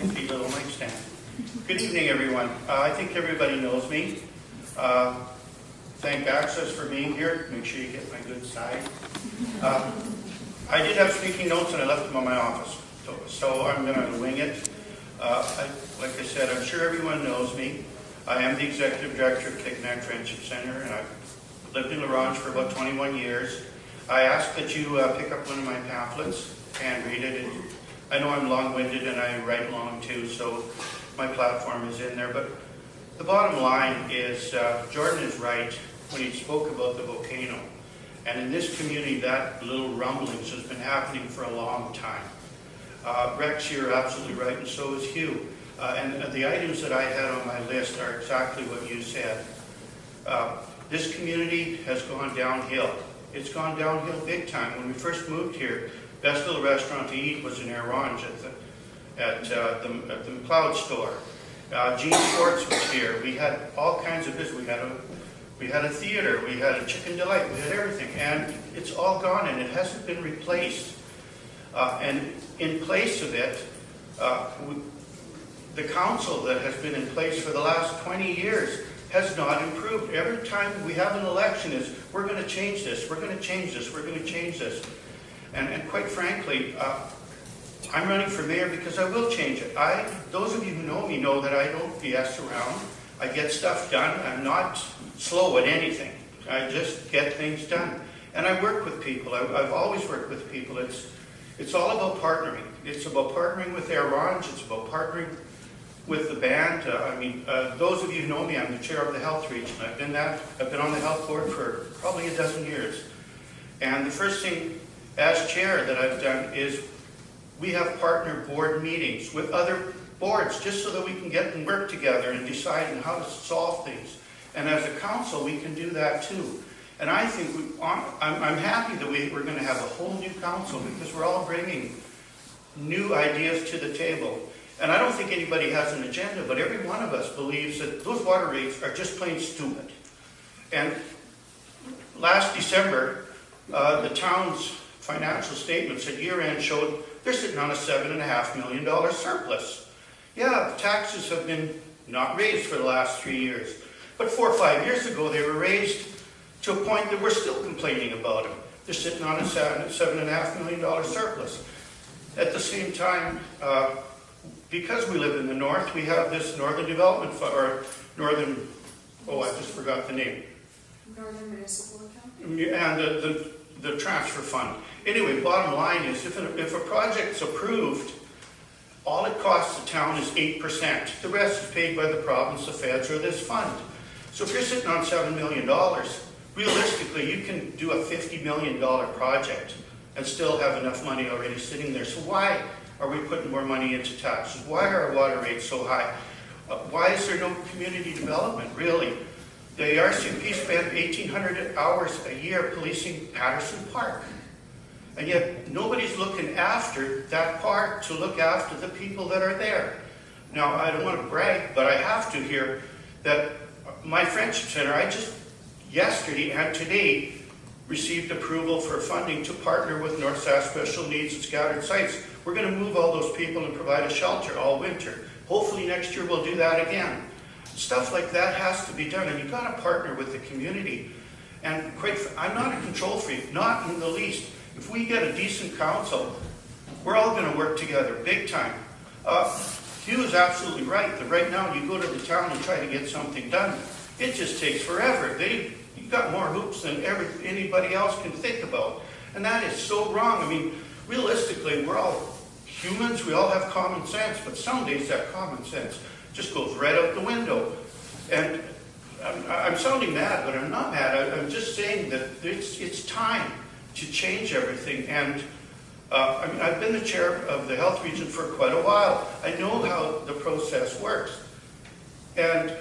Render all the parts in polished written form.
Empty little mic stand. Good evening, everyone. I think everybody knows me. Thank Access for being here. Make sure you get my good side. I did have speaking notes and I left them in my office, so I'm going to wing it. Like I said, I'm sure everyone knows me. I am the Executive Director of Kiknak Friendship Center, and I've lived in Ronge for about 21 years. I ask that you pick up one of my pamphlets and read it. I know I'm long-winded and I write long too, so my platform is in there. But the bottom line is Jordan is right when he spoke about the volcano. And in this community, that little rumblings has been happening for a long time. Rex, you're absolutely right, and so is Hugh. And the items that I had on my list are exactly what you said. This community has gone downhill. It's gone downhill big time. When we first moved here, best little restaurant to eat was in Ronge at the McLeod store. Gene Schwartz was here. We had all kinds of business. We had a theater. We had a Chicken Delight. We had everything, and it's all gone, and it hasn't been replaced. And in place of it, the council that has been in place for the last 20 years has not improved. Every time we have an election is, we're going to change this, we're going to change this, we're going to change this. And quite frankly, I'm running for mayor because I will change it. Those of you who know me know that I don't BS around. I get stuff done. I'm not slow at anything. I just get things done. And I work with people. I've always worked with people. It's all about partnering. It's about partnering with Ronge. It's about partnering with the band. Those of you who know me, I'm the chair of the health region. I've been on the health board for probably a dozen years. And the first thing as chair that I've done is we have partner board meetings with other boards just so that we can get and work together and decide on how to solve things. And as a council, we can do that too. And I think I'm happy that we're going to have a whole new council because we're all bringing new ideas to the table. And I don't think anybody has an agenda, but every one of us believes that those water rates are just plain stupid. And last December, the town's financial statements at year-end showed they're sitting on a $7.5 million surplus. Yeah, taxes have been not raised for the last 3 years. But 4 or 5 years ago, they were raised to a point that we're still complaining about them. They're sitting on a $7.5 million surplus. At the same time, because we live in the north, we have this Northern Development Fund, or Northern, I just forgot the name. Northern Municipal Account? And the transfer fund. Anyway, bottom line is if a project's approved, all it costs the town is 8%. The rest is paid by the province, the feds, or this fund. So if you're sitting on $7 million, realistically, you can do a $50 million project and still have enough money already sitting there. So why are we putting more money into taxes? Why are our water rates so high? Why is there no community development, really? The RCMP spent 1,800 hours a year policing Patterson Park. And yet nobody's looking after that park to look after the people that are there. Now, I don't want to brag, but I have to here that my Friendship Center, I just yesterday and today received approval for funding to partner with North Sask Special Needs and Scattered Sites. We're going to move all those people and provide a shelter all winter. Hopefully next year we'll do that again. Stuff like that has to be done, and you've got to partner with the community. And I'm not a control freak, not in the least. If we get a decent council, we're all going to work together big time. Hugh is absolutely right that right now you go to the town and try to get something done. It just takes forever. You've got more hoops than anybody else can think about. And that is so wrong. I mean, realistically, we're all humans. We all have common sense. But some days that common sense just goes right out the window. And I'm sounding mad, but I'm not mad. I'm just saying that it's time to change everything. And I've been the chair of the health region for quite a while. I know how the process works. And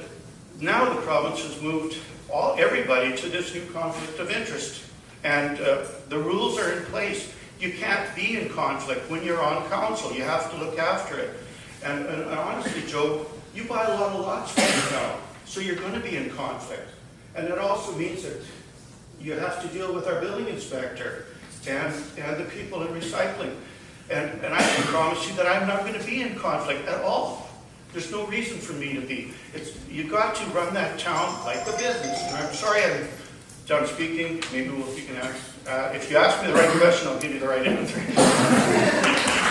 now the province has moved everybody to this new conflict of interest. And the rules are in place. You can't be in conflict when you're on council. You have to look after it. And honestly, Joe, you buy a lot of lots right now, so you're going to be in conflict. And that also means that you have to deal with our building inspector and the people in recycling. And I can promise you that I'm not going to be in conflict at all. There's no reason for me to be. You got to run that town like a business. And I'm sorry I'm done speaking. Maybe you can ask. If you ask me the right question, I'll give you the right answer.